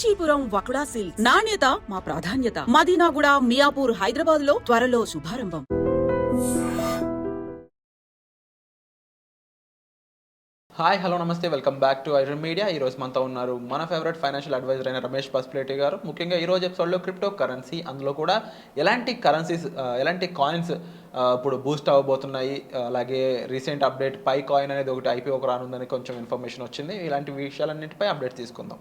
Kanchipuram వకుడా silks నాణ్యత మా ప్రాధాన్యత. మదీనాగూడ, మియాపూర్, హైదరాబాద్ లో త్వరలో శుభారంభం. హాయ్, హలో, నమస్తే, welcome back to iron media. ఈరోజు మనతో ఉన్నారు మన ఫేవరెట్ ఫైనాన్షియల్ అడ్వైజర్ అయిన రమేష్ పసుపులేటి గారు. ముఖ్యంగా ఈరోజు ఎపిసోడ్లో క్రిప్టో కరెన్సీ, అందులో కూడా ఎలాంటి కరెన్సీస్, ఎలాంటి కాయిన్స్ ఇప్పుడు బూస్ట్ అవ్వబోతున్నాయి, అలాగే రీసెంట్ అప్డేట్ పై కాయిన్ అనేది ఒకటి ఐపీఓకి రానుందని కొంచెం ఇన్ఫర్మేషన్ వచ్చింది. ఇలాంటి విషయాలన్నింటిపై అప్డేట్ తీసుకుందాం.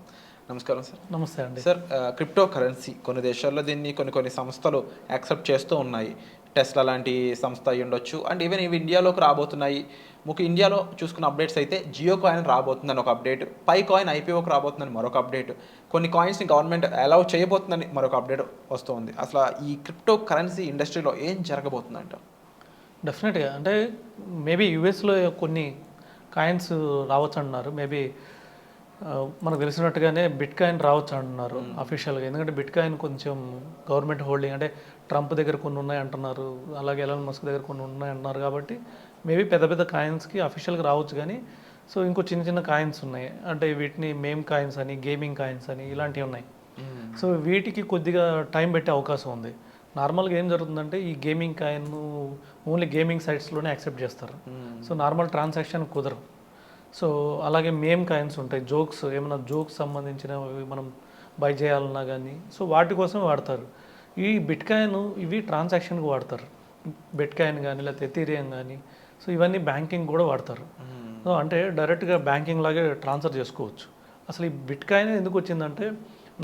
నమస్కారం సార్. నమస్తే అండి. సార్, క్రిప్టో కరెన్సీ కొన్ని దేశాల్లో దీన్ని కొన్ని సంస్థలు యాక్సెప్ట్ చేస్తూ ఉన్నాయి. టెస్లా లాంటి సంస్థ అయి ఉండొచ్చు, అండ్ ఈవెన్ ఇవి ఇండియాలోకి రాబోతున్నాయి. ఇండియాలో చూసుకున్న అప్డేట్స్ అయితే జియో కాయిన్ రాబోతుందని ఒక అప్డేట్, పై కాయిన్ ఐపీఓకి రాబోతుందని మరొక అప్డేట్, కొన్ని కాయిన్స్ని గవర్నమెంట్ అలౌ చేయబోతుందని మరొక అప్డేట్ వస్తుంది. అసలు ఈ క్రిప్టో కరెన్సీ ఇండస్ట్రీలో ఏం జరగబోతుందంట? డెఫినెట్గా అంటే మేబీ యూఎస్లో కొన్ని కాయిన్స్ రావచ్చు అంటున్నారు. మేబీ మనకు తెలిసినట్టుగానే బిట్ కాయిన్ రావచ్చు అంటున్నారు అఫీషియల్గా. ఎందుకంటే బిట్ కాయిన్ కొంచెం గవర్నమెంట్ హోల్డింగ్, అంటే ట్రంప్ దగ్గర కొన్ని ఉన్నాయి అంటున్నారు, అలాగే ఎలాన్ మస్క్ దగ్గర కొన్ని ఉన్నాయి అంటున్నారు. కాబట్టి మేబీ పెద్ద పెద్ద కాయిన్స్కి అఫీషియల్గా రావచ్చు. కానీ సో ఇంకో చిన్న చిన్న కాయిన్స్ ఉన్నాయి, అంటే వీటిని మేమ్ కాయిన్స్ అని, గేమింగ్ కాయిన్స్ అని ఇలాంటివి ఉన్నాయి. సో వీటికి కొద్దిగా టైం పెట్టే అవకాశం ఉంది. నార్మల్గా ఏం జరుగుతుందంటే ఈ గేమింగ్ కాయిన్ ఓన్లీ గేమింగ్ సైట్స్లోనే యాక్సెప్ట్ చేస్తారు. సో నార్మల్ ట్రాన్సాక్షన్ కుదరవు. సో అలాగే మేమ్ కాయిన్స్ ఉంటాయి, జోక్స్, ఏమైనా జోక్స్ సంబంధించినవి మనం బై చేయాలన్నా కానీ సో వాటి కోసం వాడతారు. ఈ బిట్ కాయిన్ ఇవి ట్రాన్సాక్షన్కి వాడతారు. బిట్ కాయిన్ కానీ లేకపోతే ఎథీరియం కానీ, సో ఇవన్నీ బ్యాంకింగ్ కూడా వాడతారు. సో అంటే డైరెక్ట్గా బ్యాంకింగ్ లాగే ట్రాన్స్ఫర్ చేసుకోవచ్చు. అసలు ఈ బిట్ కాయిన్ ఎందుకు వచ్చిందంటే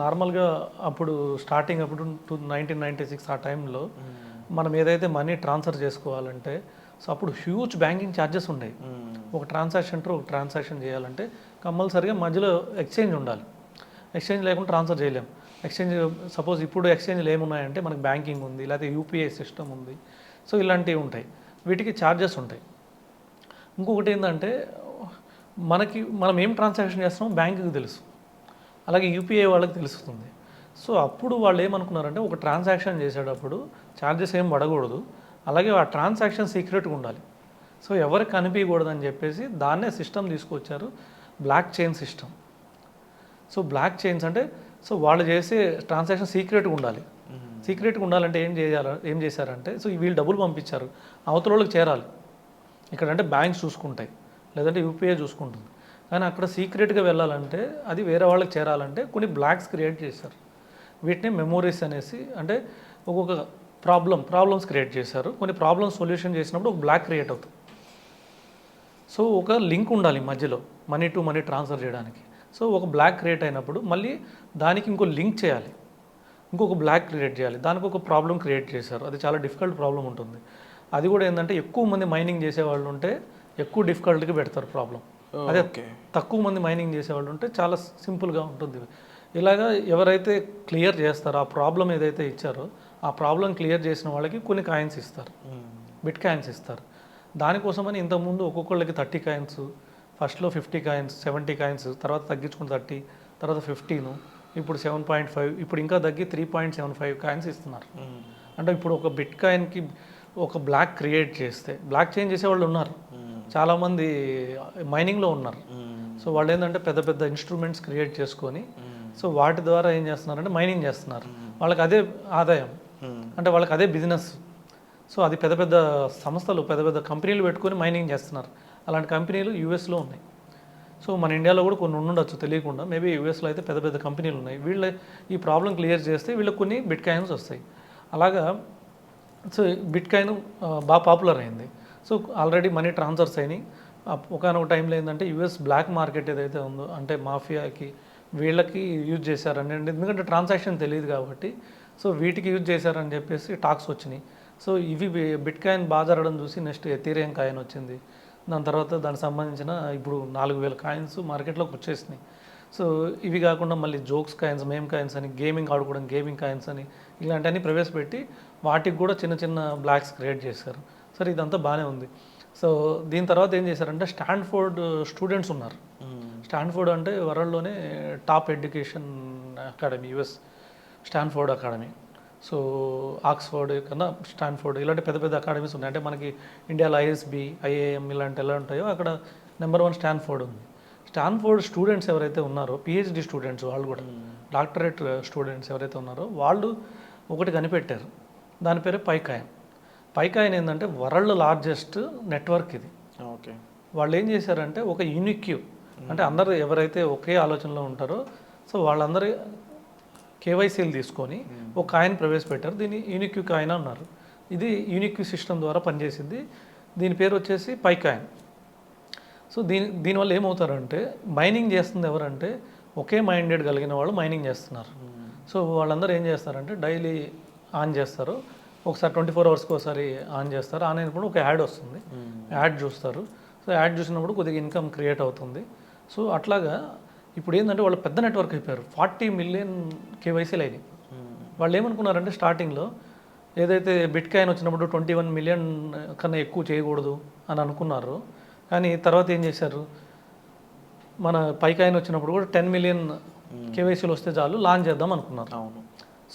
నార్మల్గా అప్పుడు స్టార్టింగ్ అప్పుడు 1996 ఆ టైంలో మనం ఏదైతే మనీ ట్రాన్స్ఫర్ చేసుకోవాలంటే సో అప్పుడు హ్యూజ్ బ్యాంకింగ్ ఛార్జెస్ ఉండేవి. ఒక ట్రాన్సాక్షన్ చేయాలంటే కంపల్సరీగా మధ్యలో ఎక్స్చేంజ్ ఉండాలి. ఎక్స్చేంజ్ లేకుండా ట్రాన్స్ఫర్ చేయలేం. ఎక్స్చేంజ్ సపోజ్ ఇప్పుడు ఎక్స్చేంజ్లు ఏమున్నాయంటే మనకి బ్యాంకింగ్ ఉంది, లేకపోతే యూపీఐ సిస్టమ్ ఉంది, సో ఇలాంటివి ఉంటాయి. వీటికి ఛార్జెస్ ఉంటాయి. ఇంకొకటి ఏంటంటే మనం ఏం ట్రాన్సాక్షన్ చేస్తున్నామో బ్యాంకుకి తెలుసు, అలాగే యూపీఐ వాళ్ళకి తెలుస్తుంది. సో అప్పుడు వాళ్ళు ఏమనుకున్నారంటే ఒక ట్రాన్సాక్షన్ చేసేటప్పుడు ఛార్జెస్ ఏం పడకూడదు, అలాగే ఆ ట్రాన్సాక్షన్ సీక్రెట్గా ఉండాలి. సో ఎవరికి కనిపించకూడదని చెప్పేసి దాన్నే సిస్టమ్ తీసుకొచ్చారు, block chain system. So block chains అంటే సో వాళ్ళు చేసే ట్రాన్సాక్షన్ సీక్రెట్గా ఉండాలి. సీక్రెట్గా ఉండాలంటే ఏం చేశారంటే సో వీళ్ళు డబ్బులు పంపించారు, అవతల వాళ్ళకి చేరాలి. ఇక్కడంటే బ్యాంక్స్ చూసుకుంటాయి, లేదంటే యూపీఐ చూసుకుంటుంది. కానీ అక్కడ సీక్రెట్గా వెళ్ళాలంటే అది వేరే వాళ్ళకి చేరాలంటే కొన్ని బ్లాక్స్ క్రియేట్ చేశారు. వీటిని మెమోరీస్ అనేసి, అంటే ఒక్కొక్క ప్రాబ్లమ్స్ క్రియేట్ చేశారు. కొన్ని ప్రాబ్లమ్స్ సొల్యూషన్ చేసినప్పుడు ఒక బ్లాక్ క్రియేట్ అవుతుంది. సో ఒక లింక్ ఉండాలి మధ్యలో మనీ టు మనీ ట్రాన్స్ఫర్ చేయడానికి. సో ఒక బ్లాక్ క్రియేట్ అయినప్పుడు మళ్ళీ దానికి ఇంకో లింక్ చేయాలి, ఇంకొక బ్లాక్ క్రియేట్ చేయాలి, దానికి ఒక ప్రాబ్లం క్రియేట్ చేశారు. అది చాలా డిఫికల్ట్ ప్రాబ్లం ఉంటుంది. అది కూడా ఏంటంటే ఎక్కువ మంది మైనింగ్ చేసేవాళ్ళు ఉంటే ఎక్కువ డిఫికల్ట్గా పెడతారు ప్రాబ్లం. అదే తక్కువ మంది మైనింగ్ చేసేవాళ్ళు ఉంటే చాలా సింపుల్గా ఉంటుంది. ఇలాగా ఎవరైతే క్లియర్ చేస్తారో ఆ ప్రాబ్లం ఏదైతే ఇచ్చారో ఆ ప్రాబ్లం క్లియర్ చేసిన వాళ్ళకి కొన్ని కాయిన్స్ ఇస్తారు, బిట్ కాయిన్స్ ఇస్తారు. దానికోసమని ఇంతకుముందు ఒక్కొక్కళ్ళకి 30 కాయిన్స్, ఫస్ట్లో 50 కాయిన్స్, 70 కాయిన్స్, తర్వాత తగ్గించుకుని 30, తర్వాత 15, ఇప్పుడు 7.5, ఇప్పుడు ఇంకా తగ్గి 3.75 కాయిన్స్ ఇస్తున్నారు. అంటే ఇప్పుడు ఒక బిట్ కాయిన్కి ఒక బ్లాక్ క్రియేట్ చేస్తే, బ్లాక్ చేంజ్ చేసేవాళ్ళు ఉన్నారు, చాలామంది మైనింగ్లో ఉన్నారు. సో వాళ్ళు ఏంటంటే పెద్ద పెద్ద ఇన్స్ట్రుమెంట్స్ క్రియేట్ చేసుకొని సో వాటి ద్వారా ఏం చేస్తున్నారంటే మైనింగ్ చేస్తున్నారు. వాళ్ళకి అదే ఆదాయం, అంటే వాళ్ళకి అదే బిజినెస్. సో అది పెద్ద పెద్ద సంస్థలు, పెద్ద పెద్ద కంపెనీలు పెట్టుకొని మైనింగ్ చేస్తున్నారు. అలాంటి కంపెనీలు యూఎస్లో ఉన్నాయి. సో మన ఇండియాలో కూడా కొన్ని ఉండొచ్చు తెలియకుండా. మేబీ యూఎస్లో అయితే పెద్ద పెద్ద కంపెనీలు ఉన్నాయి. వీళ్ళ ఈ ప్రాబ్లం క్లియర్ చేస్తే వీళ్ళకి కొన్ని బిట్ కాయిన్స్ వస్తాయి. అలాగా సో బిట్ కాయిన్ బాగా పాపులర్ అయింది. సో ఆల్రెడీ మనీ ట్రాన్స్ఫర్స్ అయినాయి. ఒకనొక టైంలో ఏంటంటే యూఎస్ బ్లాక్ మార్కెట్ ఏదైతే ఉందో, అంటే మాఫియాకి వీళ్ళకి యూజ్ చేశారని, ఎందుకంటే ట్రాన్సాక్షన్ తెలియదు కాబట్టి సో వీటికి యూజ్ చేశారని చెప్పేసి టాక్స్ వచ్చినాయి. సో ఇవి బిట్ కాయిన్ బాగా జరగడం చూసి నెక్స్ట్ ఎథీరియం కాయిన్ వచ్చింది. దాని తర్వాత దానికి సంబంధించిన ఇప్పుడు 4000 కాయిన్స్ మార్కెట్లోకి వచ్చేసినాయి. సో ఇవి కాకుండా మళ్ళీ జోక్స్ కాయిన్స్, మేమ్ కాయిన్స్ అని, గేమింగ్ ఆడుకోవడం గేమింగ్ కాయిన్స్ అని ఇలాంటివన్నీ ప్రవేశపెట్టి వాటికి కూడా చిన్న చిన్న బ్లాక్స్ క్రియేట్ చేశారు. సరే ఇదంతా బాగానే ఉంది. సో దీని తర్వాత ఏం చేశారంటే స్టాన్ఫోర్డ్ స్టూడెంట్స్ ఉన్నారు. స్టాన్ఫోర్డ్ అంటే వరల్డ్లోనే top education academy, US Stanford academy. So Oxford కన్నా స్టాన్ఫోర్డ్ ఇలాంటి పెద్ద పెద్ద అకాడమీస్ ఉన్నాయి. అంటే మనకి ఇండియాలో ఐఎస్బి, ఐఏఎం ఇలాంటి ఎలా ఉంటాయో అక్కడ నెంబర్ 1 స్టాన్ఫోర్డ్ ఉంది. స్టాన్ఫోర్డ్ స్టూడెంట్స్ ఎవరైతే ఉన్నారో పిహెచ్డి స్టూడెంట్స్ వాళ్ళు కూడా డాక్టరేట్ స్టూడెంట్స్ ఎవరైతే ఉన్నారో వాళ్ళు ఒకటి కనిపెట్టారు. దాని పేరే పైకాయిన్. పైకాయిన్ ఏంటంటే వరల్డ్ లార్జెస్ట్ నెట్వర్క్ ఇది. ఓకే. వాళ్ళు ఏం చేశారంటే ఒక యూనిక్యూ, అంటే అందరూ ఎవరైతే ఒకే ఆలోచనలో ఉంటారో సో వాళ్ళందరూ కేవైసీలు తీసుకొని ఒక కాయిన్ ప్రవేశపెట్టారు. దీన్ని యూనిక్యూ కాయిన్ అన్నారు. ఇది యూనిక్యూ సిస్టమ్ ద్వారా పనిచేసింది. దీని పేరు వచ్చేసి పైకాయిన్. సో దీనివల్ల ఏమవుతారంటే మైనింగ్ చేస్తుంది ఎవరంటే ఒకే మైండెడ్ కలిగిన వాళ్ళు మైనింగ్ చేస్తున్నారు. సో వాళ్ళందరూ ఏం చేస్తారంటే డైలీ ఆన్ చేస్తారు, ఒకసారి 24 అవర్స్కి ఒకసారి ఆన్ చేస్తారు. ఆన్ అయినప్పుడు ఒక యాడ్ వస్తుంది, యాడ్ చూస్తారు. సో యాడ్ చూసినప్పుడు కొద్దిగా ఇన్కమ్ క్రియేట్ అవుతుంది. సో అట్లాగా ఇప్పుడు ఏంటంటే వాళ్ళు పెద్ద నెట్వర్క్ అయిపోయారు. 40 మిలియన్ కేవైసీలు అయినాయి. వాళ్ళు ఏమనుకున్నారంటే స్టార్టింగ్లో ఏదైతే బిట్ కాయిన్ వచ్చినప్పుడు 21 మిలియన్ కన్నా ఎక్కువ చేయకూడదు అని అనుకున్నారు. కానీ తర్వాత ఏం చేశారు, మన పైకాయిన్ వచ్చినప్పుడు కూడా 10 మిలియన్ కేవైసీలు వస్తే చాలు లాంచ్ చేద్దాం అనుకున్నారు. అవును.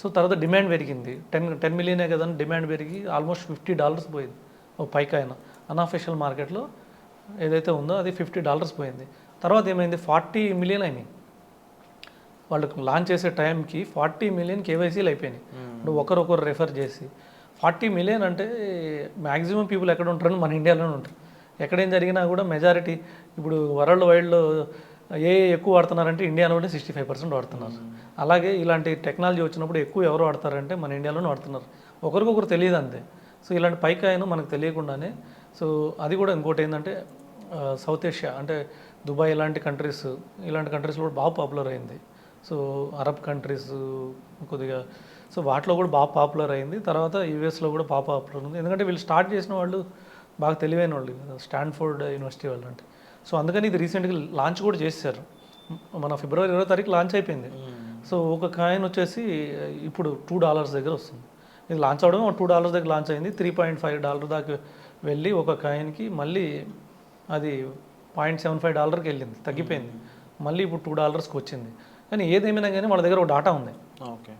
సో తర్వాత డిమాండ్ పెరిగింది. 10 మిలియనే కదా డిమాండ్ పెరిగి ఆల్మోస్ట్ $50 పోయింది ఓ పైకాయిన్. అన్అఫిషియల్ మార్కెట్లో ఏదైతే ఉందో అది $50 పోయింది. తర్వాత ఏమైంది, 40 మిలియన్ అయినాయి. వాళ్ళు లాంచ్ చేసే టైంకి 40 మిలియన్ కేవైసీలు అయిపోయినాయి. ఇప్పుడు ఒకరొకరు రెఫర్ చేసి 40 మిలియన్ అంటే మ్యాక్సిమం పీపుల్ ఎక్కడ ఉంటారని మన ఇండియాలోనే ఉంటారు. ఎక్కడేం జరిగినా కూడా మెజారిటీ ఇప్పుడు వరల్డ్ వైడ్లో ఎక్కువ వాడుతున్నారంటే ఇండియాలోనే 65% వాడుతున్నారు. అలాగే ఇలాంటి టెక్నాలజీ వచ్చినప్పుడు ఎక్కువ ఎవరు వాడతారంటే మన ఇండియాలోనే వాడుతున్నారు. ఒకరికొకరు తెలియదు అంతే. సో ఇలాంటి పైకాయిన్ మనకు తెలియకుండానే, సో అది కూడా ఇంకోటి ఏంటంటే సౌత్ ఏషియా అంటే దుబాయ్ ఇలాంటి కంట్రీస్లో కూడా బాగా పాపులర్ అయింది. సో అరబ్ కంట్రీస్ కొద్దిగా, సో వాటిలో కూడా బాగా పాపులర్ అయింది. తర్వాత యూఎస్లో కూడా బాగా పాపులర్ ఉంది. ఎందుకంటే వీళ్ళు స్టార్ట్ చేసిన వాళ్ళు బాగా తెలివైన వాళ్ళు, స్టాన్ఫోర్డ్ యూనివర్సిటీ వాళ్ళు అంటే. సో అందుకని ఇది రీసెంట్గా లాంచ్ కూడా చేశారు. మన ఫిబ్రవరి 20వ తారీఖు లాంచ్ అయిపోయింది. సో ఒక కాయిన్ వచ్చేసి ఇప్పుడు $2 దగ్గర వస్తుంది. ఇది లాంచ్ అవడం $2 దగ్గర లాంచ్ అయింది. $3.5 దాకా వెళ్ళి ఒక కాయిన్కి మళ్ళీ అది $0.75కి వెళ్ళింది, తగ్గిపోయింది. మళ్ళీ ఇప్పుడు $2కి వచ్చింది. కానీ ఏదేమైనా కానీ వాళ్ళ దగ్గర ఒక డాటా ఉంది. ఓకే.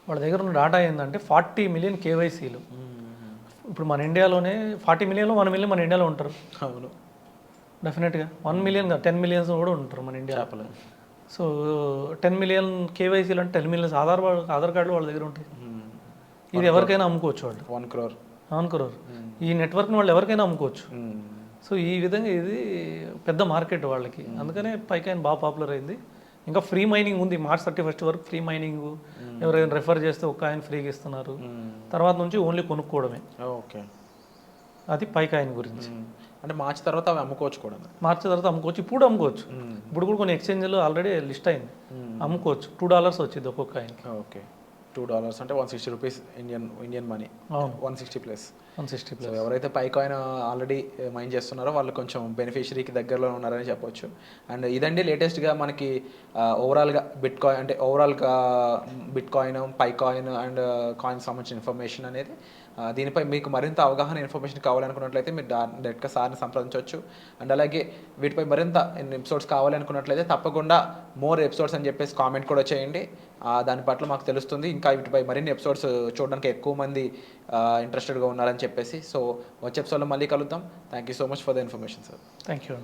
వాళ్ళ దగ్గర ఉన్న డాటా ఏంటంటే 40 మిలియన్ కేవైసీలు. ఇప్పుడు మన ఇండియాలోనే 40 మిలియన్లో 1 మిలియన్ మన ఇండియాలో ఉంటారు. అవును, డెఫినెట్గా 1 మిలియన్ 10 మిలియన్స్ కూడా ఉంటారు మన ఇండియా. సో 10 మిలియన్ కేవైసీలు అంటే 10 మిలియన్స్ ఆధార్ కార్డులు వాళ్ళ దగ్గర ఉంటాయి. ఇది ఎవరికైనా అమ్ముకోవచ్చు వాళ్ళు. 1 crore ఈ నెట్వర్క్ని వాళ్ళు ఎవరికైనా అమ్ముకోవచ్చు. సో ఈ విధంగా ఇది పెద్ద మార్కెట్ వాళ్ళకి. అందుకనే పైకాయిన్ బాగా పాపులర్ అయింది. ఇంకా ఫ్రీ మైనింగ్ ఉంది. March 31 వరకు ఫ్రీ మైనింగ్, ఎవరైనా రెఫర్ చేస్తే ఒక కాయిన్ ఫ్రీగా ఇస్తున్నారు. తర్వాత నుంచి ఓన్లీ కొనుక్కోవడమే. ఓకే. అది పైకాయిన్ గురించి. అంటే మార్చి తర్వాత అవి అమ్ముకోవచ్చు కూడా. మార్చి తర్వాత అమ్ముకోవచ్చు, ఇప్పుడు అమ్ముకోవచ్చు. ఇప్పుడు కూడా కొన్ని ఎక్స్చేంజ్లో ఆల్రెడీ లిస్ట్ అయింది, అమ్ముకోవచ్చు. $2 వచ్చింది ఒక్కొక్క కాయిన్. ఓకే. $2 అంటే $160 ఇండియన్ మనీ. 160+. సో ఎవరైతే పైకాయిన్ ఆల్రెడీ మైన్ చేస్తున్నారో వాళ్ళు కొంచెం బెనిఫిషరీకి దగ్గరలో ఉన్నారని చెప్పొచ్చు. అండ్ ఇదండి లేటెస్ట్గా మనకి ఓవరాల్గా బిట్ కాయిన్, పైకాయిన్ అండ్ కాయిన్ సంబంధించిన ఇన్ఫర్మేషన్ అనేది. దీనిపై మీకు మరింత అవగాహన ఇన్ఫర్మేషన్ కావాలనుకున్నట్లయితే మీరు డైరెక్ట్గా సార్ని సంప్రదించవచ్చు. అండ్ అలాగే వీటిపై మరింత ఎపిసోడ్స్ కావాలనుకున్నట్లయితే తప్పకుండా మోర్ ఎపిసోడ్స్ అని చెప్పేసి కామెంట్ కూడా చేయండి. దాని పట్ల మాకు తెలుస్తుంది ఇంకా వీటిపై మరిన్ని ఎపిసోడ్స్ చూడడానికి ఎక్కువ మంది ఇంట్రెస్టెడ్గా ఉన్నారని చెప్పేసి. సో వచ్చే ఎపిసోడ్లో మళ్ళీ కలుద్దాం. Thank you so much for the information sir. Thank you.